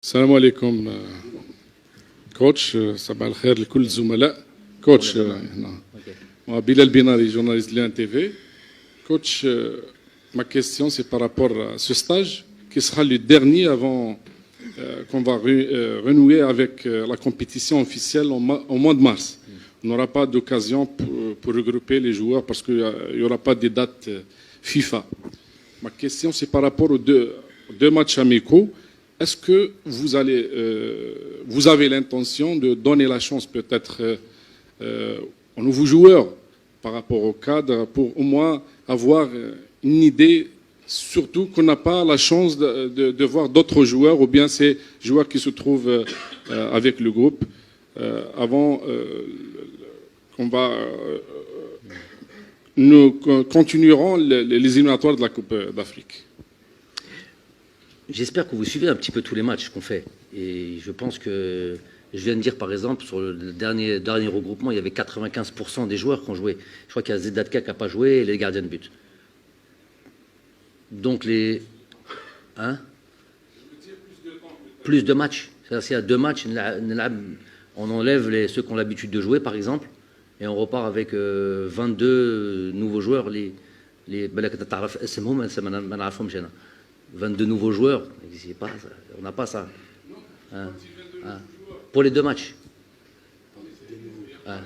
السلام عليكم كوتش صباح الخير لكل الزملاء كوتش هنا بلال Binari, journaliste de Lien TV. Coach, ma question c'est par rapport à ce stage qui sera le dernier avant qu'on va renouer avec la compétition officielle au mois de mars. On n'aura pas d'occasion pour regrouper les joueurs parce qu'il n'y aura pas de date FIFA. Ma question c'est par rapport aux deux matchs amicaux. Est-ce que vous avez l'intention de donner la chance peut-être aux nouveaux joueurs par rapport au cadre pour au moins avoir une idée, surtout qu'on n'a pas la chance de voir d'autres joueurs ou bien ces joueurs qui se trouvent avec le groupe avant qu'on va... Nous continuerons les éliminatoires de la Coupe d'Afrique. J'espère que vous suivez un petit peu tous les matchs qu'on fait. Et je pense que, je viens de dire par exemple, sur le dernier regroupement, il y avait 95% des joueurs qui ont joué. Je crois qu'il y a Zedatka qui n'a pas joué et les gardiens de but. Donc les... Hein? Plus de matchs. C'est-à-dire s'il y a 2 matchs, on enlève ceux qui ont l'habitude de jouer par exemple, et on repart avec 22 nouveaux joueurs. 22 nouveaux joueurs, on n'a pas ça. Hein, hein. Pour les 2 matchs. Hein.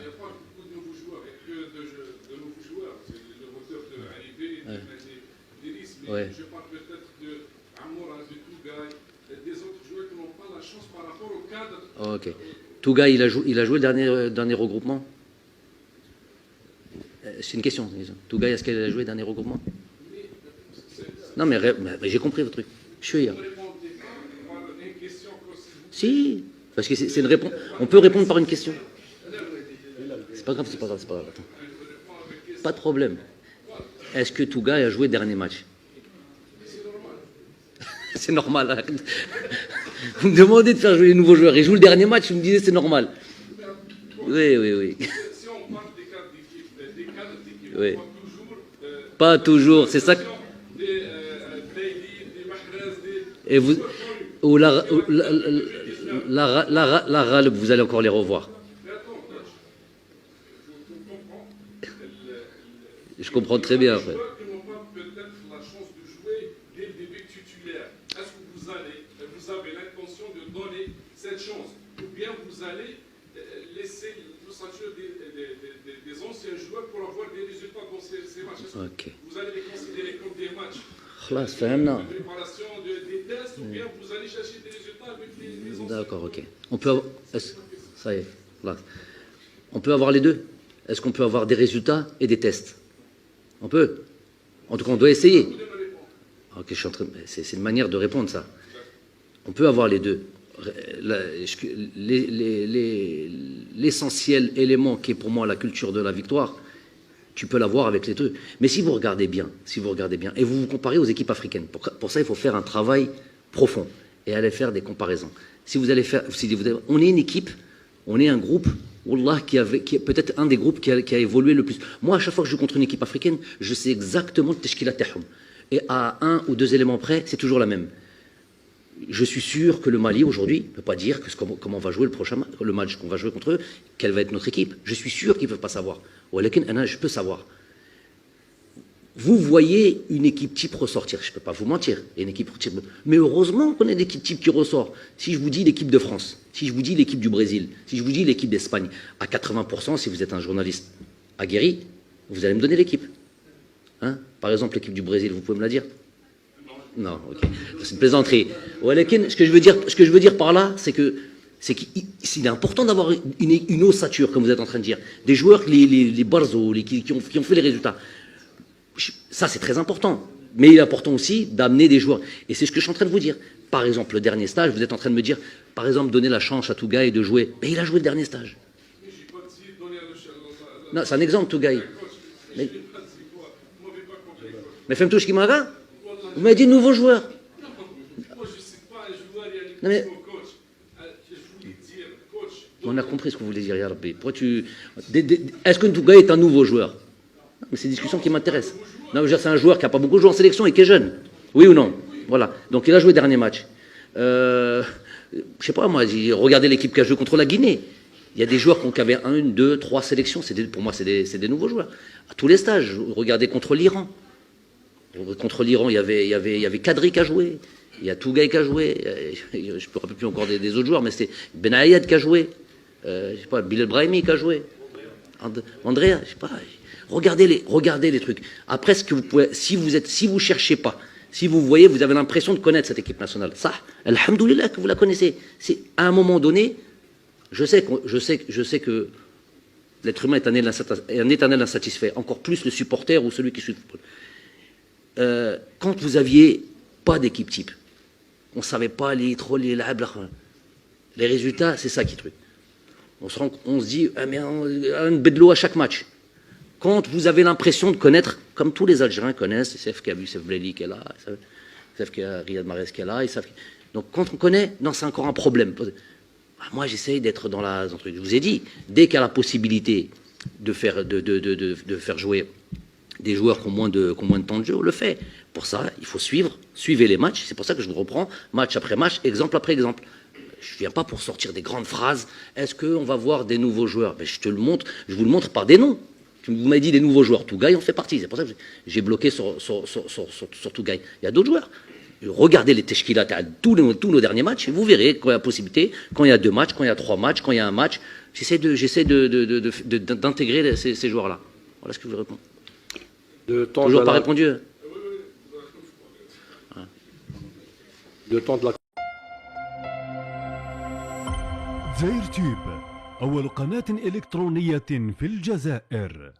Ouais. Je parle peut-être de Amoura, de Tougaï, des autres joueurs qui n'ont pas la chance par rapport au cadre. Oh, ok. Tougaï, il a joué le dernier regroupement. C'est une question. Tougaï, est-ce qu'elle a joué le dernier regroupement? Non, mais j'ai compris votre truc. Je suis hier. Si, parce que c'est une réponse. On peut répondre par une question. C'est pas grave, c'est pas grave. Attends. Pas de problème. Est-ce que Tougaï a joué le dernier match? C'est normal. Vous me demandez de faire jouer les nouveaux joueurs. Ils jouent le dernier match, vous me disiez c'est normal. Oui. Si on parle des cadres d'équipe, oui. Pas toujours, c'est ça. Et vous, ou la vous allez encore les revoir. Je comprends très bien. Après. Est-ce que vous avez l'intention de donner cette chance, ou bien vous allez laisser l'ossature des anciens joueurs pour avoir des résultats dans ces matchs? Okay. Vous allez les considérer comme des matchs de préparation des tests, ou bien vous allez chercher des résultats avec les anciens? D'accord, ok. On peut avoir... Ça y est, là. On peut avoir les deux. Est-ce qu'on peut avoir des résultats et des tests? On peut. En tout cas, on doit essayer. Ok, c'est une manière de répondre, ça. On peut avoir les deux. L'essentiel élément qui est pour moi la culture de la victoire, tu peux l'avoir avec les deux. Mais si vous regardez bien, et vous vous comparez aux équipes africaines, pour ça, il faut faire un travail profond et aller faire des comparaisons. On est une équipe, on est un groupe, Wallah, qui est peut-être un des groupes qui a évolué le plus. Moi, à chaque fois que je joue contre une équipe africaine, je sais exactement le teshkila tahum. Et à 1 ou 2 éléments près, c'est toujours la même. Je suis sûr que le Mali, aujourd'hui, ne peut pas dire comment on va jouer le match qu'on va jouer contre eux, quelle va être notre équipe. Je suis sûr qu'ils ne peuvent pas savoir. Je peux savoir. Vous voyez une équipe type ressortir. Je ne peux pas vous mentir. Il y a une équipe type. Mais heureusement qu'on a une équipe type qui ressort. Si je vous dis l'équipe de France, si je vous dis l'équipe du Brésil, si je vous dis l'équipe d'Espagne, à 80%, si vous êtes un journaliste aguerri, vous allez me donner l'équipe. Hein? Par exemple, l'équipe du Brésil, vous pouvez me la dire? Non, ok. C'est une plaisanterie. Ce que je veux dire par là, c'est qu'il est important d'avoir une ossature, comme vous êtes en train de dire. Des joueurs, les Barzo, qui ont fait les résultats. Ça, c'est très important. Mais il est important aussi d'amener des joueurs. Et c'est ce que je suis en train de vous dire. Par exemple, le dernier stage, vous êtes en train de me dire, par exemple, donner la chance à Tougaï de jouer. Mais il a joué le dernier stage. Non, c'est un exemple, Tougaï. Mais fais-moi ce qui m'a. Vous m'avez dit nouveau joueur. Moi, je ne suis pas un joueur, il y a coach. Je voulais dire, coach. On a compris ce que vous voulez dire, Ya Rabbi. Est-ce que Tougaï est un nouveau joueur? Mais c'est une discussion qui m'intéresse. Non, c'est un joueur qui n'a pas beaucoup joué en sélection et qui est jeune. Oui ou non? Voilà. Donc il a joué le dernier match. je sais pas moi, j'ai regardé l'équipe qui a joué contre la Guinée. Il y a des joueurs qui avaient 1, 2, 3 sélections. Pour moi, c'est des nouveaux joueurs. À tous les stages, regardez contre l'Iran. Contre l'Iran, il y avait Kadri qui a joué. Il y a Tougaï qui a joué. Je ne me rappelle plus encore des autres joueurs, mais c'était Ben Ayad qui a joué. Je sais pas, Bilal Brahimi qui a joué. Andrea, je sais pas. Regardez les trucs. Après, ce que vous pouvez, si vous cherchez pas, si vous voyez, vous avez l'impression de connaître cette équipe nationale. Ça, alhamdoulilah que vous la connaissez. C'est à un moment donné, je sais que l'être humain est un éternel insatisfait. Encore plus le supporter ou celui qui suit le football. Quand vous aviez pas d'équipe type, on savait pas les résultats, c'est ça qui est truc. On se dit, ah, mais un bedlo à chaque match. Quand vous avez l'impression de connaître, comme tous les Algériens connaissent, ils savent qu'il y a Youssef Bleli qui est là, ils savent qu'il y a Riyad Mahrez qui est là, donc quand on connaît, non, c'est encore un problème. Moi, j'essaye d'être dans la... Je vous ai dit, dès qu'il y a la possibilité de faire jouer des joueurs qui ont moins de temps de jeu, on le fait. Pour ça, il faut suivez les matchs. C'est pour ça que je vous reprends match après match, exemple après exemple. Je ne viens pas pour sortir des grandes phrases. Est-ce qu'on va voir des nouveaux joueurs? Je vous le montre par des noms. Vous m'avez dit des nouveaux joueurs. Tougaï en fait partie. C'est pour ça que j'ai bloqué sur Tougaï. Il y a d'autres joueurs. Regardez les Teshkilat à tous nos derniers matchs et vous verrez quand il y a possibilité, quand il y a 2 matchs, quand il y a 3 matchs, quand il y a un match. J'essaie d'intégrer ces joueurs-là. Voilà ce que je vous réponds. Toujours pas répondu. Le temps de la... فيرتوب أول قناة إلكترونية في الجزائر.